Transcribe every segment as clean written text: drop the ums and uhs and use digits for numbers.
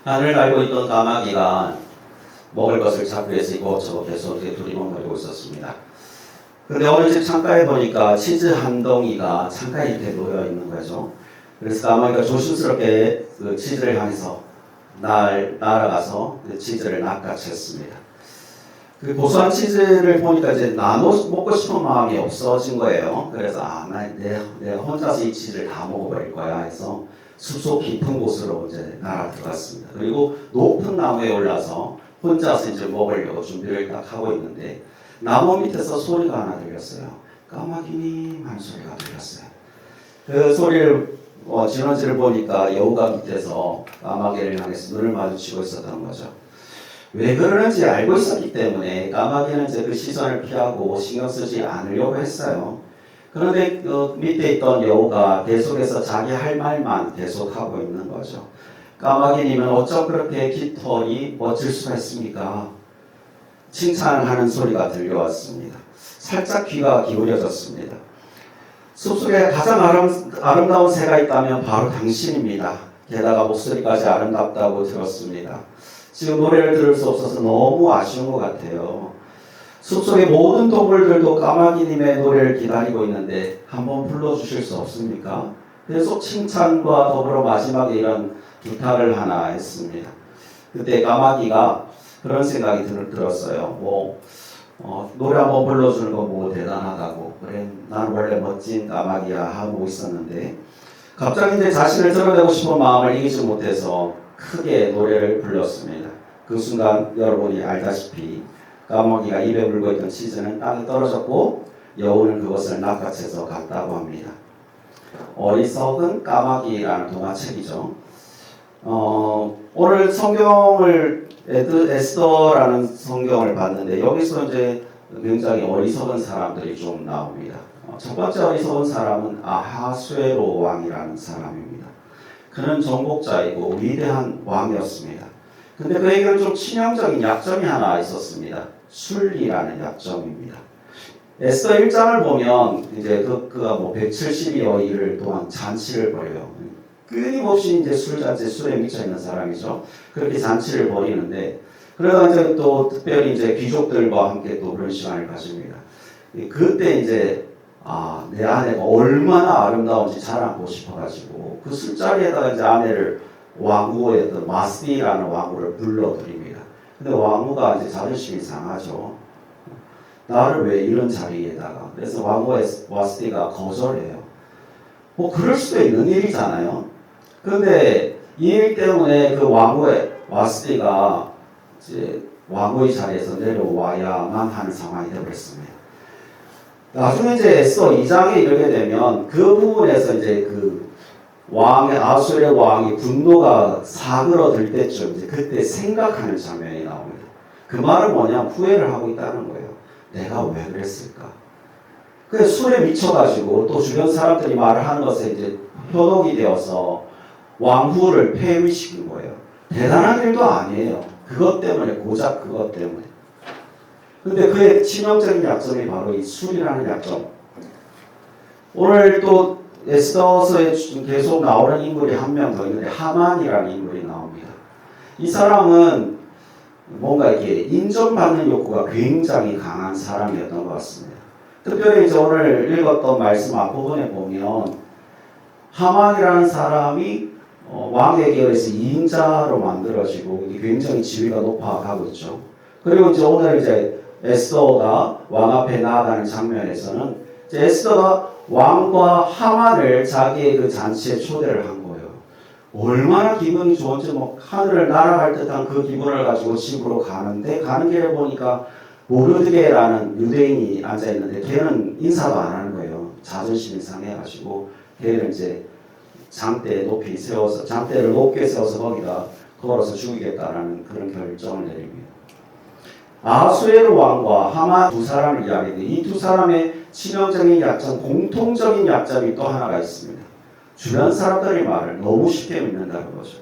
하늘 날고 있던 까마귀가 먹을 것을 찾기 위해서 이곳저곳 계속 두리번거리고 있었습니다. 근데 어느 집 창가에 보니까 치즈 한 덩이가 창가에 이렇게 놓여 있는 거죠. 그래서 까마귀가 조심스럽게 그 치즈를 향해서 날아가서 그 치즈를 낚아챘습니다. 그 고소한 치즈를 보니까 이제 나눠 먹고 싶은 마음이 없어진 거예요. 그래서 내가 혼자서 이 치즈를 다 먹어버릴 거야 해서 숲속 깊은 곳으로 이제 날아 들어갔습니다. 그리고 높은 나무에 올라서 혼자서 이제 먹으려고 준비를 딱 하고 있는데 나무 밑에서 소리가 하나 들렸어요. 까마귀님 하는 소리가 들렸어요. 그 소리를 진원지를 보니까 여우가 밑에서 까마귀를 향해서 눈을 마주치고 있었던 거죠. 왜 그러는지 알고 있었기 때문에 까마귀는 이제 그 시선을 피하고 신경 쓰지 않으려고 했어요. 그런데 그 밑에 있던 여우가 계속해서 자기 할 말만 계속하고 있는 거죠. 까마귀님은 어쩜 그렇게 깃털이 멋질 수가 있습니까? 칭찬을 하는 소리가 들려왔습니다. 살짝 귀가 기울여졌습니다. 숲속에 가장 아름다운 새가 있다면 바로 당신입니다. 게다가 목소리까지 아름답다고 들었습니다. 지금 노래를 들을 수 없어서 너무 아쉬운 것 같아요. 숲속의 모든 동물들도 까마귀님의 노래를 기다리고 있는데 한번 불러주실 수 없습니까? 계속 칭찬과 더불어 마지막에 이런 부탁을 하나 했습니다. 그때 까마귀가 그런 생각이 들었어요. 노래 한번 불러주는 거 뭐 대단하다고. 그래, 난 원래 멋진 까마귀야 하고 있었는데 갑자기 이제 자신을 드러내고 싶은 마음을 이기지 못해서 크게 노래를 불렀습니다. 그 순간 여러분이 알다시피 까마귀가 입에 물고 있던 치즈는 땅에 떨어졌고 여우는 그것을 낚아채서 갔다고 합니다. 어리석은 까마귀라는 동화책이죠. 오늘 성경을 에스더라는 성경을 봤는데 여기서 이제 굉장히 어리석은 사람들이 좀 나옵니다. 첫 번째 어리석은 사람은 아하수에로 왕이라는 사람입니다. 그는 정복자이고 위대한 왕이었습니다. 근데 그에게는 좀 치명적인 약점이 하나 있었습니다. 술이라는 약점입니다. 에스더 1장을 보면 이제 그가 170여일 동안 잔치를 벌여요. 끊임없이 이제 술에 미쳐 있는 사람이죠. 그렇게 잔치를 벌이는데 그러다 이제 또 특별히 이제 귀족들과 함께 또 그런 시간을 가집니다. 그때 이제 내 아내가 얼마나 아름다운지 자랑하고 싶어가지고 그 술자리에다가 이제 아내를 왕후였던 와스디라는 왕후를 불러드립니다. 근데 왕후가 이제 자존심이 상하죠. 나를 왜 이런 자리에다가. 그래서 왕후 와스디가 거절해요. 그럴 수도 있는 일이잖아요. 그런데 이 일 때문에 그 왕후의 와스디가 이제 왕후의 자리에서 내려와야만 하는 상황이 되어버렸습니다. 나중에 이제 에스더 2장에 이르게 되면 그 부분에서 이제 그 아수르의 왕이 분노가 사그러들 때쯤 이제 그때 생각하는 장면이 나옵니다. 그 말은 뭐냐? 후회를 하고 있다는 거예요. 내가 왜 그랬을까? 그 술에 미쳐가지고 또 주변 사람들이 말을 하는 것에 이제 현혹이 되어서 왕후를 폐위시킨 거예요. 대단한 일도 아니에요. 그것 때문에, 고작 그것 때문에. 근데 그의 치명적인 약점이 바로 이 술이라는 약점. 오늘 또 에스더서에 계속 나오는 인물이 한 명 더 있는데 하만이라는 인물이 나옵니다. 이 사람은 뭔가 이렇게 인정받는 욕구가 굉장히 강한 사람이었던 것 같습니다. 특별히 이제 오늘 읽었던 말씀 앞부분에 보면 하만이라는 사람이 왕에게 의해서 2인자로 만들어지고 굉장히 지위가 높아가고 있죠. 그리고 이제 오늘 이제 에스더가 왕 앞에 나아가는 장면에서는 이제 에스더가 왕과 하만을 자기의 그 잔치에 초대를 한 거예요. 얼마나 기분이 좋은지 하늘을 날아갈 듯한 그 기분을 가지고 집으로 가는 길에 보니까 모르드게라는 유대인이 앉아 있는데 걔는 인사도 안 하는 거예요. 자존심이 상해가지고 걔를 이제 장대를 높게 세워서 거기다 걸어서 죽이겠다라는 그런 결정을 내립니다. 아하수에로 왕과 하만 두 사람을 이야기했는데 이 두 사람의 치명적인 약점, 공통적인 약점이 또 하나가 있습니다. 주변 사람들의 말을 너무 쉽게 믿는다는 거죠.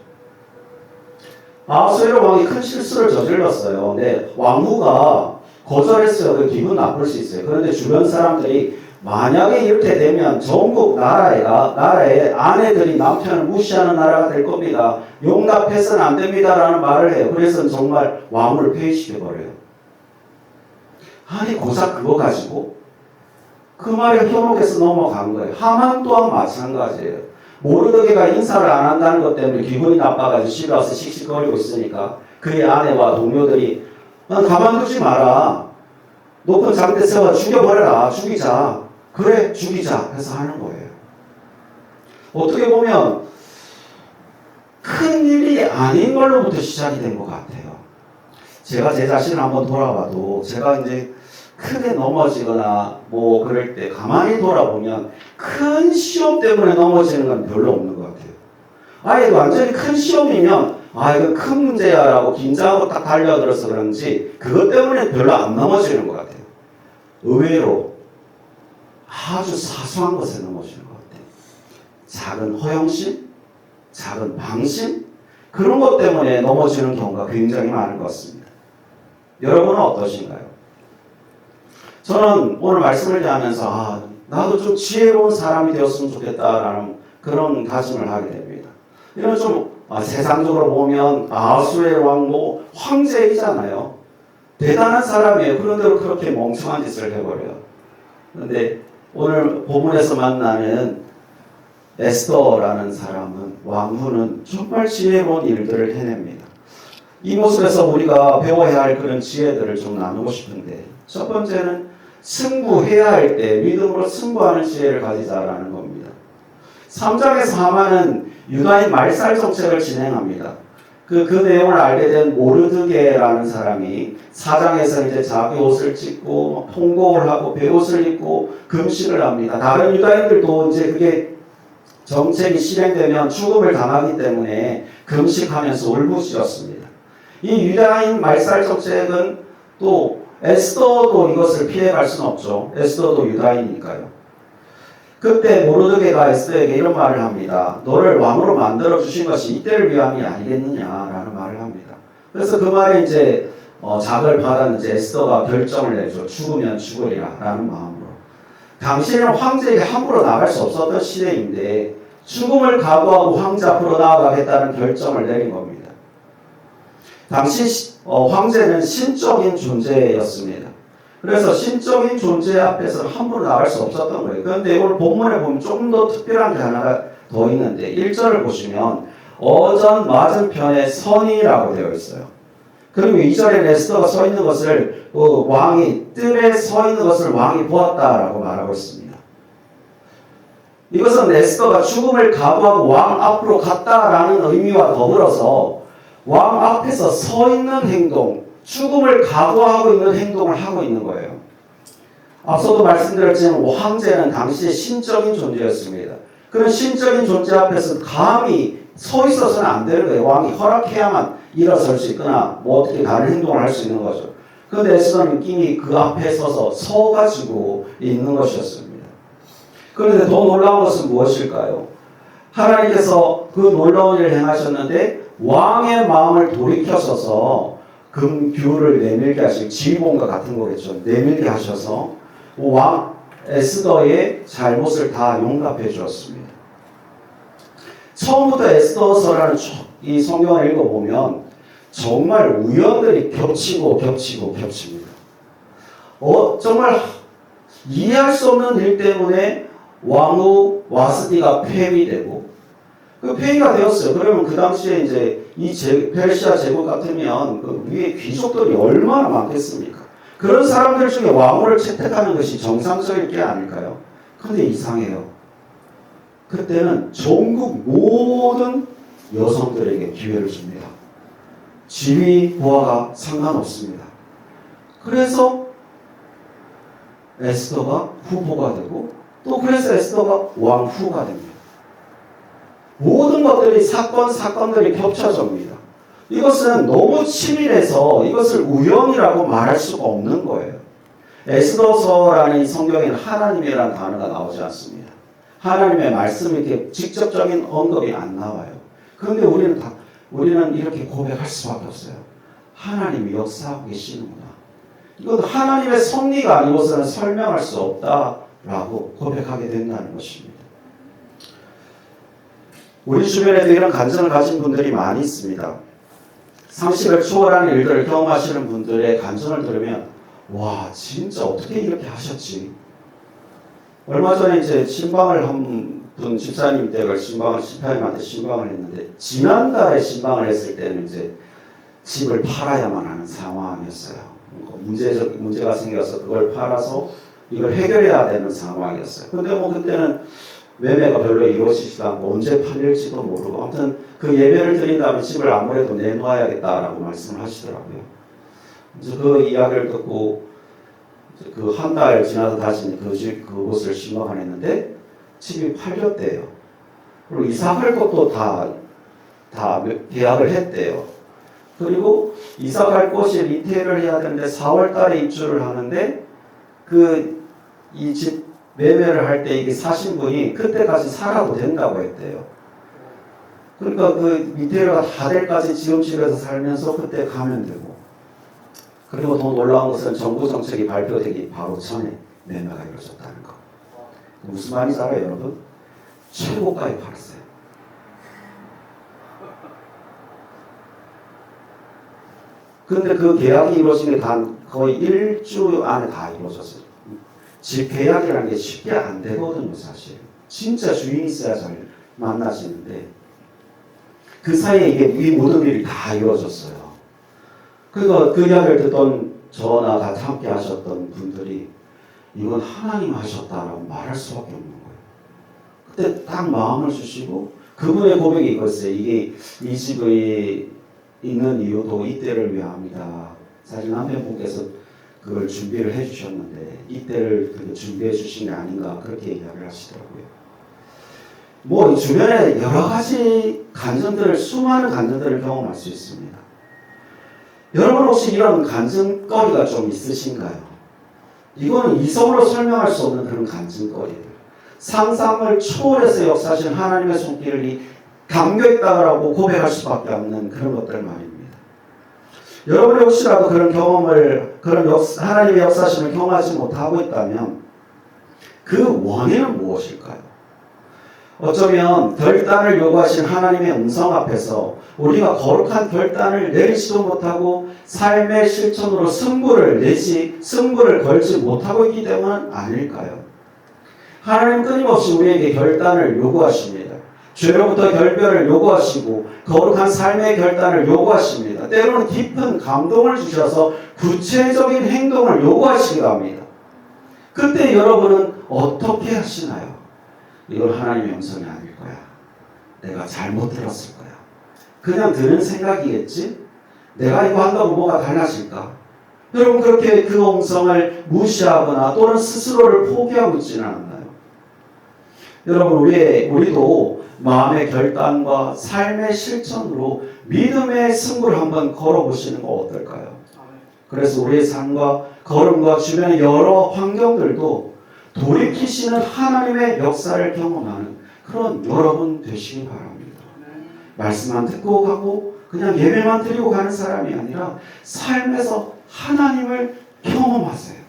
아하수에로 왕이 큰 실수를 저질렀어요. 근데 왕후가 거절했어요. 그 기분 나쁠 수 있어요. 그런데 주변 사람들이 만약에 이렇게 되면 전국 나라의 아내들이 남편을 무시하는 나라가 될 겁니다. 용납해서는 안 됩니다라는 말을 해요. 그래서 정말 왕후를 폐위시켜버려요. 아니 고작 그거 가지고 그 말에 현혹해서 넘어간 거예요. 하만 또한 마찬가지예요. 모르드게가 인사를 안 한다는 것 때문에 기분이 나빠가지고 집에 와서 씩씩거리고 있으니까 그의 아내와 동료들이 가만두지 마라. 높은 장대 세워 죽여버려라. 죽이자. 그래 죽이자 해서 하는 거예요. 어떻게 보면 큰 일이 아닌 걸로부터 시작이 된 것 같아요. 제가 제 자신을 한번 돌아봐도 제가 이제 크게 넘어지거나 뭐 그럴 때 가만히 돌아보면 큰 시험 때문에 넘어지는 건 별로 없는 것 같아요. 아예 완전히 큰 시험이면 이건 큰 문제야 라고 긴장하고 딱 달려들어서 그런지 그것 때문에 별로 안 넘어지는 것 같아요. 의외로 아주 사소한 것에 넘어지는 것 같아요. 작은 허영심, 작은 방심 그런 것 때문에 넘어지는 경우가 굉장히 많은 것 같습니다. 여러분은 어떠신가요? 저는 오늘 말씀을 하면서 나도 좀 지혜로운 사람이 되었으면 좋겠다라는 그런 다짐을 하게 됩니다. 이런 좀 세상적으로 보면 아수의 왕 황제이잖아요. 대단한 사람이에요. 그런데도 그렇게 멍청한 짓을 해버려요. 그런데 오늘 본문에서 만나는 에스더라는 사람은 왕후는 정말 지혜로운 일들을 해냅니다. 이 모습에서 우리가 배워야 할 그런 지혜들을 좀 나누고 싶은데 첫 번째는 승부해야 할 때 믿음으로 승부하는 지혜를 가지자라는 겁니다. 3장에서 하만은 유다인 말살 정책을 진행합니다. 그 내용을 알게 된 모르드게라는 사람이 4장에서 이제 자기 옷을 찢고 통곡을 하고 베옷을 입고 금식을 합니다. 다른 유다인들도 이제 그게 정책이 실행되면 죽음을 당하기 때문에 금식하면서 울부짖었습니다. 이 유다인 말살 정책은 또 에스더도 이것을 피해갈 수는 없죠. 에스더도 유다인이니까요. 그때 모르드게가 에스더에게 이런 말을 합니다. 너를 왕으로 만들어 주신 것이 이때를 위함이 아니겠느냐라는 말을 합니다. 그래서 그 말에 이제 작을 받았는지 에스더가 결정을 내죠. 죽으면 죽으리라라는 마음으로. 당시에는 황제에게 함부로 나갈 수 없었던 시대인데 죽음을 각오하고 황제 앞으로 나아가겠다는 결정을 내린 겁니다. 당시 황제는 신적인 존재였습니다. 그래서 신적인 존재 앞에서 함부로 나갈 수 없었던 거예요. 그런데 오늘 본문에 보면 조금 더 특별한 게 하나가 더 있는데 1절을 보시면 어전 맞은편에 선이라고 되어 있어요. 그리고 2절에 에스더가 서 있는 것을 왕이 뜰에 서 있는 것을 왕이 보았다라고 말하고 있습니다. 이것은 에스더가 죽음을 각오하고 왕 앞으로 갔다라는 의미와 더불어서 왕 앞에서 서 있는 행동, 죽음을 각오하고 있는 행동을 하고 있는 거예요. 앞서도 말씀드렸지만 황제는 당시의 신적인 존재였습니다. 그런 신적인 존재 앞에서 감히 서 있어서는 안 되는 거예요. 왕이 허락해야만 일어설 수 있거나 뭐 어떻게 다른 행동을 할 수 있는 거죠. 그런데 에스더는 이미 그 앞에 서가지고 있는 것이었습니다. 그런데 더 놀라운 것은 무엇일까요? 하나님께서 그 놀라운 일을 행하셨는데 왕의 마음을 돌이켜서서 금규를 내밀게 하시고 지휘봉과 같은 거겠죠. 내밀게 하셔서 왕 에스더의 잘못을 다 용납해 주었습니다. 처음부터 에스더서라는 이 성경을 읽어보면 정말 우연들이 겹칩니다. 정말 이해할 수 없는 일 때문에 왕후 와스디가 폐위되고 그 폐위가 되었어요. 그러면 그 당시에 이제 이 페르시아 제국 같으면 그 위에 귀족들이 얼마나 많겠습니까? 그런 사람들 중에 왕후를 채택하는 것이 정상적일 게 아닐까요? 그런데 이상해요. 그때는 전국 모든 여성들에게 기회를 줍니다. 지위, 부하가 상관없습니다. 그래서 에스더가 후보가 되고 또 그래서 에스더가 왕후가 됩니다. 모든 것들이 사건들이 겹쳐집니다. 이것은 너무 치밀해서 이것을 우연이라고 말할 수가 없는 거예요. 에스더서라는 이 성경에는 하나님이라는 단어가 나오지 않습니다. 하나님의 말씀이 이렇게 직접적인 언급이 안 나와요. 그런데 우리는 이렇게 고백할 수밖에 없어요. 하나님이 역사하고 계시는구나. 이건 하나님의 섭리가 아니고서는 설명할 수 없다. 라고 고백하게 된다는 것입니다. 우리 주변에도 이런 간증을 가진 분들이 많이 있습니다. 상식을 초월하는 일들을 경험하시는 분들의 간증을 들으면 와 진짜 어떻게 이렇게 하셨지? 얼마 전에 이제 신방을 한 분 집사님 댁을 집사님한테 신방을 했는데 지난달에 신방을 했을 때는 이제 집을 팔아야만 하는 상황이었어요. 문제가 생겨서 그걸 팔아서 이걸 해결해야 되는 상황이었어요. 근데 뭐 그때는 매매가 별로 이루어지지도 않고 언제 팔릴지도 모르고 아무튼 그 예배를 드린 다음에 집을 아무래도 내놓아야겠다라고 말씀을 하시더라고요. 그래서 그 이야기를 듣고 그 한 달 지나서 다시 그곳을 신방을 했는데 집이 팔렸대요. 그리고 이사할 것도 다 계약을 했대요. 그리고 이사갈 곳이 리테일을 해야 되는데 4월 달에 입주를 하는데 이 집 매매를 할 때 이게 사신 분이 그때까지 살아도 된다고 했대요. 그러니까 그 리테일가 다 될 까지 지금 집에서 살면서 그때 가면 되고. 그리고 더 놀라운 것은 정부 정책이 발표되기 바로 전에 매매가 이루어졌다는 거. 무슨 말인지 알아요, 여러분? 최고가에 팔았어요. 근데 그 계약이 이루어진 게 거의 일주 안에 다 이루어졌어요. 집 계약이라는 게 쉽게 안 되거든요, 사실. 진짜 주인이 있어야 잘 만나시는데 그 사이에 이 모든 일이 다 이루어졌어요. 그러니까 그 이야기를 듣던 저나 같이 함께 하셨던 분들이 이건 하나님 하셨다라고 말할 수밖에 없는 거예요. 그때 딱 마음을 주시고 그분의 고백이 이거였어요. 이 집에 있는 이유도 이때를 위함이다. 사실 남편분께서 그걸 준비를 해주셨는데 이때를 준비해 주신 게 아닌가 그렇게 이야기를 하시더라고요. 뭐 주변에 여러 가지 수많은 간증들을 경험할 수 있습니다. 여러분 혹시 이런 간증거리가 좀 있으신가요? 이거는 이성으로 설명할 수 없는 그런 간증거리들. 상상을 초월해서 역사하신 하나님의 손길이 감격있다라고 고백할 수밖에 없는 그런 것들 말입니다. 여러분이 혹시라도 그런 경험을, 하나님의 역사심을 경험하지 못하고 있다면 그 원인은 무엇일까요? 어쩌면 결단을 요구하신 하나님의 음성 앞에서 우리가 거룩한 결단을 내리지도 못하고 삶의 실천으로 승부를 걸지 못하고 있기 때문은 아닐까요? 하나님 끊임없이 우리에게 결단을 요구하십니다. 죄로부터 결별을 요구하시고 거룩한 삶의 결단을 요구하십니다. 때로는 깊은 감동을 주셔서 구체적인 행동을 요구하시기도 합니다. 그때 여러분은 어떻게 하시나요? 이건 하나님의 음성이 아닐 거야. 내가 잘못 들었을 거야. 그냥 드는 생각이겠지? 내가 이거 한다고 뭐가 달라질까? 여러분 그렇게 그 음성을 무시하거나 또는 스스로를 포기하고 있지는 않나요? 여러분 우리도 마음의 결단과 삶의 실천으로 믿음의 승부를 한번 걸어보시는 거 어떨까요? 그래서 우리의 삶과 걸음과 주변의 여러 환경들도 돌이키시는 하나님의 역사를 경험하는 그런 여러분 되시기 바랍니다. 말씀만 듣고 가고 그냥 예배만 드리고 가는 사람이 아니라 삶에서 하나님을 경험하세요.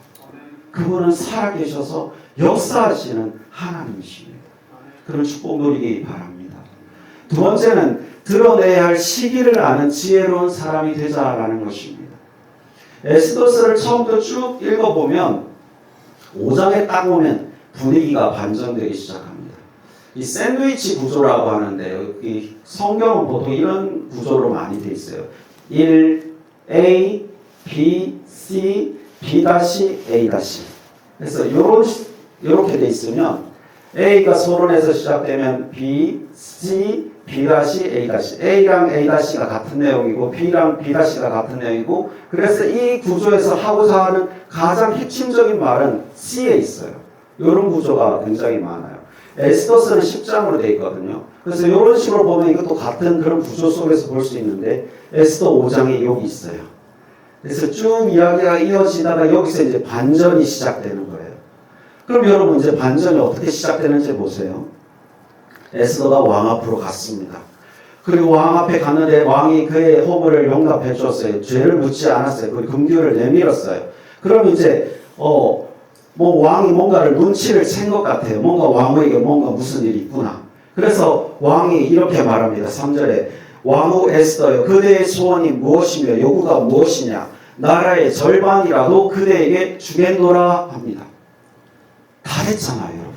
그분은 살아계셔서 역사하시는 하나님이십니다. 그런 축복 누리기 바랍니다. 두 번째는 드러내야 할 시기를 아는 지혜로운 사람이 되자라는 것입니다. 에스더서를 처음부터 쭉 읽어보면 5장에 딱 오면 분위기가 반전되기 시작합니다. 이 샌드위치 구조라고 하는데 이 성경은 보통 이런 구조로 많이 되어 있어요. 1, A, B, C, B-A-. 그래서 이렇게 되어 있으면 A가 서론에서 시작되면 B, C, B-A. A랑 A-가 같은 내용이고 B랑 B-가 같은 내용이고 그래서 이 구조에서 하고자 하는 가장 핵심적인 말은 C에 있어요. 이런 구조가 굉장히 많아요. 에스더서는 10장으로 되어 있거든요. 그래서 이런 식으로 보면 이것도 같은 그런 구조 속에서 볼 수 있는데 에스더 5장이 여기 있어요. 그래서 쭉 이야기가 이어지다가 여기서 이제 반전이 시작되는 거예요. 그럼 여러분 이제 반전이 어떻게 시작되는지 보세요. 에스더가 왕 앞으로 갔습니다. 그리고 왕 앞에 갔는데 왕이 그의 허물을 용납해 줬어요. 죄를 묻지 않았어요. 그 금규를 내밀었어요. 그럼 이제 뭐 왕이 뭔가를 눈치를 챈 것 같아요. 뭔가 왕후에게 뭔가 무슨 일이 있구나. 그래서 왕이 이렇게 말합니다. 3절에 왕후 에스더여 그대의 소원이 무엇이며 요구가 무엇이냐 나라의 절반이라도 그대에게 주겠노라 합니다. 다 했잖아요, 여러분.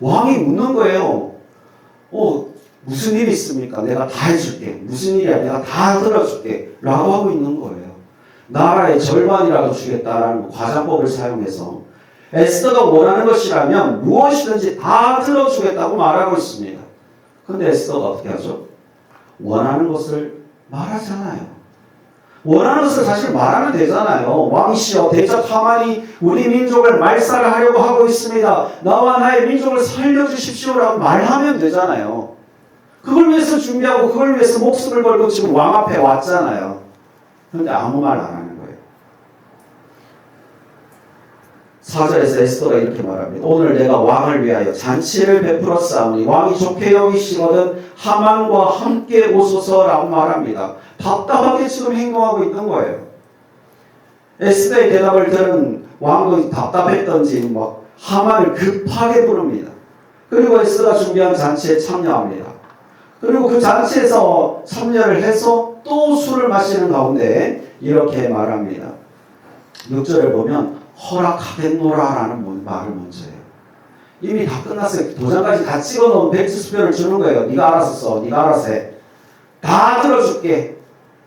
왕이 묻는 거예요. 무슨 일이 있습니까? 내가 다 해줄게. 무슨 일이야? 내가 다 들어줄게. 라고 하고 있는 거예요. 나라의 절반이라도 주겠다라는 과장법을 사용해서 에스더가 원하는 것이라면 무엇이든지 다 들어주겠다고 말하고 있습니다. 그런데 에스더가 어떻게 하죠? 원하는 것을 말하잖아요. 원하는 것을 사실 말하면 되잖아요. 왕이시여 대적 하만이 우리 민족을 말살하려고 하고 있습니다. 나와 나의 민족을 살려주십시오라고 말하면 되잖아요. 그걸 위해서 준비하고 그걸 위해서 목숨을 걸고 지금 왕 앞에 왔잖아요. 그런데 아무 말 안 하는 거예요. 4절에서 에스더가 이렇게 말합니다. 오늘 내가 왕을 위하여 잔치를 베풀었사오니 왕이 좋게 여기시거든 하만과 함께 오소서라고 말합니다. 답답하게 지금 행동하고 있는 거예요. 에스더의 대답을 들은 왕은 답답했던지 막 하만을 급하게 부릅니다. 그리고 에스더가 준비한 잔치에 참여합니다. 그리고 그 잔치에서 참여를 해서 또 술을 마시는 가운데 이렇게 말합니다. 6절을 보면 허락하겠노라라는 말을 먼저 해요. 이미 다 끝났어요. 도장까지 다 찍어놓은 백지수표를 주는 거예요. 네가 알아서 써. 네가 알아서 해. 다 들어줄게.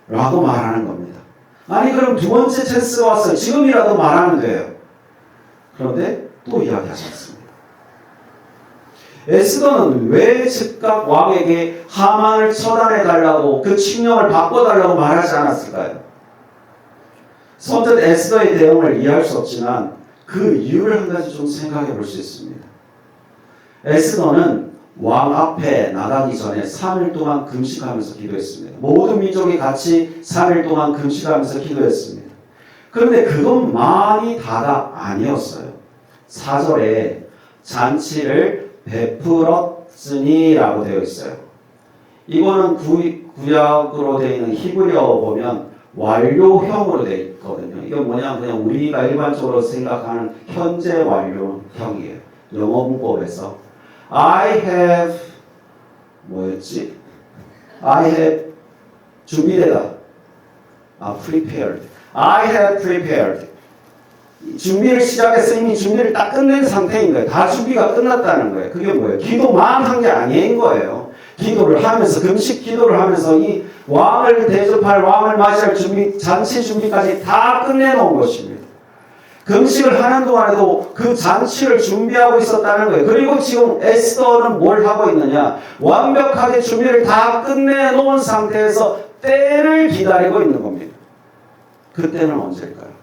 라고 말하는 겁니다. 아니 그럼 두 번째 찬스가 왔어요. 지금이라도 말하면 돼요. 그런데 또 이야기하지 않습니다. 에스더는 왜 즉각 왕에게 하만을 처단해달라고 그 칙령을 바꿔달라고 말하지 않았을까요? 선뜻 에스더의 대응을 이해할 수 없지만 그 이유를 한 가지 좀 생각해 볼 수 있습니다. 에스더는 왕 앞에 나가기 전에 3일 동안 금식하면서 기도했습니다. 모든 민족이 같이 3일 동안 금식하면서 기도했습니다. 그런데 그것만이 다가 아니었어요. 4절에 잔치를 베풀었으니라고 되어 있어요. 이거는 구약으로 되어 있는 히브리어 보면 완료형으로 되어 있거든요. 이건 뭐냐면 그냥 우리가 일반적으로 생각하는 현재 완료형이에요. 영어 문법에서 I have 뭐였지? I have 준비되다. prepared. I have prepared. 준비를 시작해서 이미 준비를 딱 끝낸 상태인 거예요. 다 준비가 끝났다는 거예요. 그게 뭐예요? 기도만 한 게 아닌 거예요. 기도를 하면서 금식 기도를 하면서 이 왕을 대접할 왕을 맞이할 준비 잔치 준비까지 다 끝내놓은 것입니다. 금식을 하는 동안에도 그 잔치를 준비하고 있었다는 거예요. 그리고 지금 에스더는 뭘 하고 있느냐? 완벽하게 준비를 다 끝내놓은 상태에서 때를 기다리고 있는 겁니다. 그 때는 언제일까요?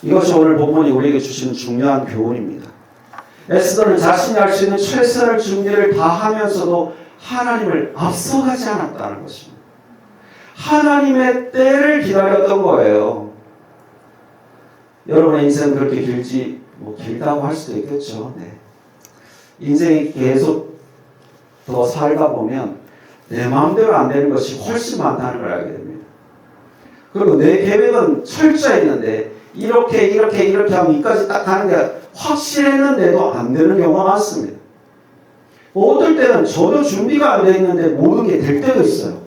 이것이 오늘 본문이 우리에게 주시는 중요한 교훈입니다. 에스더는 자신이 할 수 있는 최선의 준비를 다 하면서도 하나님을 앞서가지 않았다는 것입니다. 하나님의 때를 기다렸던 거예요. 여러분의 인생은 그렇게 길다고 할 수도 있겠죠. 네. 인생이 계속 더 살다 보면 내 마음대로 안 되는 것이 훨씬 많다는 걸 알게 됩니다. 그리고 내 계획은 철저했는데 이렇게 하면 이까지 딱 가는 게 확실했는데도 안 되는 경우가 많습니다. 어떨 때는 저도 준비가 안 되어 있는데 모든 게 될 때도 있어요.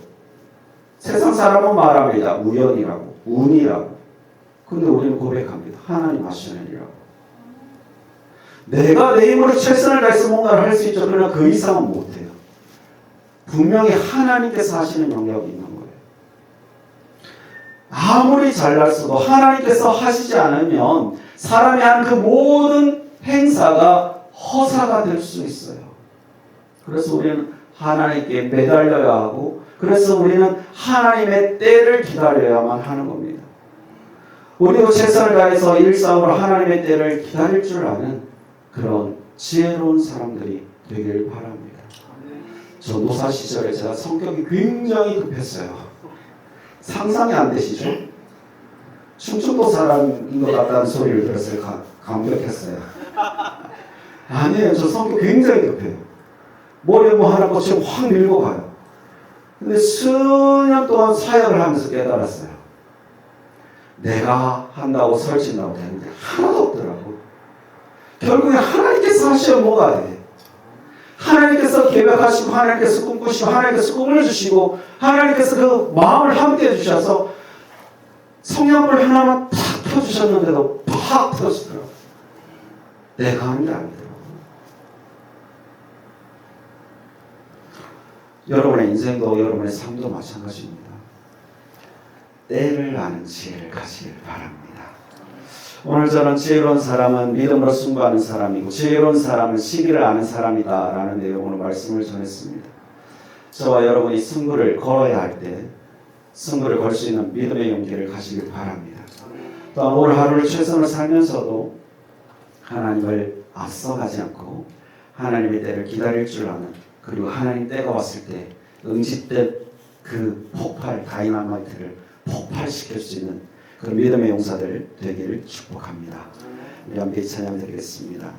세상 사람은 말합니다. 우연이라고, 운이라고. 근데 우리는 고백합니다. 하나님 하시는 일이라고. 내가 내 힘으로 최선을 다해서 뭔가를 할 수 있죠. 그러나 그 이상은 못해요. 분명히 하나님께서 하시는 영역이 있는 거예요. 아무리 잘났어도 하나님께서 하시지 않으면 사람이 하는 그 모든 행사가 허사가 될 수 있어요. 그래서 우리는 하나님께 매달려야 하고 그래서 우리는 하나님의 때를 기다려야만 하는 겁니다. 우리도 최선을 다해서 일상으로 하나님의 때를 기다릴 줄 아는 그런 지혜로운 사람들이 되길 바랍니다. 저 노사 시절에 제가 성격이 굉장히 급했어요. 상상이 안 되시죠? 충청도 사람인 것 같다는 소리를 들었어요. 감격했어요. 아니에요. 저 성격 굉장히 급해요. 머리에 뭐 하나 꽂히면 확 밀고 가요. 근데 수년 동안 사역을 하면서 깨달았어요. 내가 한다고 설친다고 되는데 하나도 없더라고. 결국에 하나님께서 하시면 뭐가 돼? 하나님께서 계획하시고 하나님께서 꿈꾸시고 하나님께서 꿈을 주시고 하나님께서 그 마음을 함께 해주셔서 성냥불 하나만 탁 펴주셨는데도 팍 터지더라고. 내가 하는 게 아니더라고. 여러분의 인생도 여러분의 삶도 마찬가지입니다. 때를 아는 지혜를 가지길 바랍니다. 오늘 저는 지혜로운 사람은 믿음으로 승부하는 사람이고 지혜로운 사람은 시기를 아는 사람이다 라는 내용으로 말씀을 전했습니다. 저와 여러분이 승부를 걸어야 할 때 승부를 걸 수 있는 믿음의 용기를 가지길 바랍니다. 또한 오늘 하루를 최선을 살면서도 하나님을 앞서가지 않고 하나님의 때를 기다릴 줄 아는, 그리고 하나님 때가 왔을 때 응집된 그 폭발 다이너마이트를 폭발시킬 수 있는 그 믿음의 용사들 되기를 축복합니다. 우리 함께 찬양 드리겠습니다.